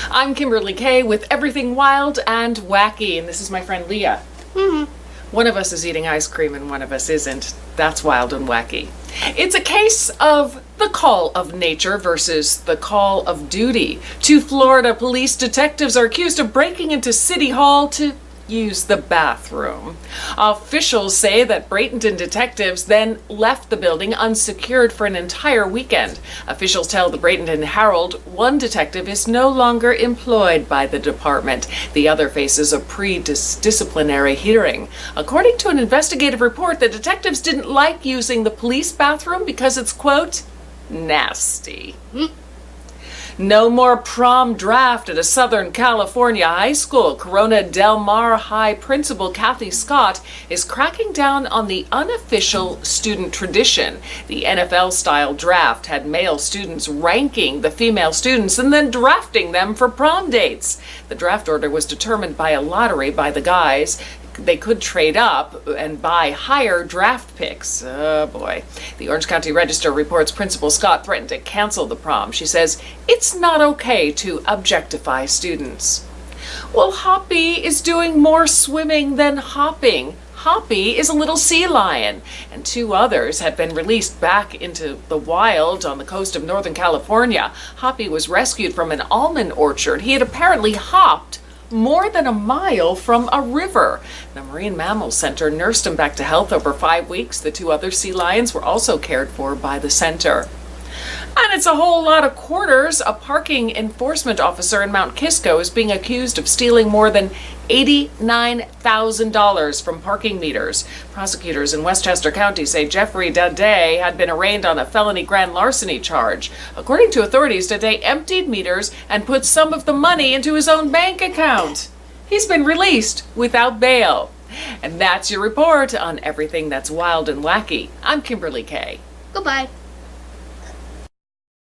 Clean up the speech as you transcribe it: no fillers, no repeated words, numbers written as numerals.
I'm Kimberly Kay with Everything Wild and Wacky, and this is my friend Leah. One of us is eating ice cream and one of us isn't. That's wild and wacky. It's a case of the call of nature versus the call of duty. Two Florida police detectives are accused of breaking into City Hall to use the bathroom. Officials say that Bradenton detectives then left the building unsecured for an entire weekend. Officials tell the Bradenton Herald one detective is no longer employed by the department. The other faces a pre-disciplinary hearing. According to an investigative report, the detectives didn't like using the police bathroom because it's, quote, nasty. No more prom draft at a Southern California high school. Corona Del Mar High principal Kathy Scott is cracking down on the unofficial student tradition. The NFL-style draft had male students ranking the female students and then drafting them for prom dates. The draft order was determined by a lottery by the guys. They could trade up and buy higher draft picks. Oh boy. The Orange County Register reports Principal Scott threatened to cancel the prom. She says it's not okay to objectify students. Well, Hoppy is doing more swimming than hopping. Hoppy is a little sea lion, and two others have been released back into the wild on the coast of Northern California. Hoppy was rescued from an almond orchard. He had apparently hopped more than a mile from a river. The Marine Mammal Center nursed him back to health over 5 weeks. The two other sea lions were also cared for by the center. And it's a whole lot of quarters. A parking enforcement officer in Mount Kisco is being accused of stealing more than $89,000 from parking meters. Prosecutors in Westchester County say Jeffrey Dade had been arraigned on a felony grand larceny charge. According to authorities, Dade emptied meters and put some of the money into his own bank account. He's been released without bail. And that's your report on everything that's wild and wacky. I'm Kimberly Kay. Goodbye.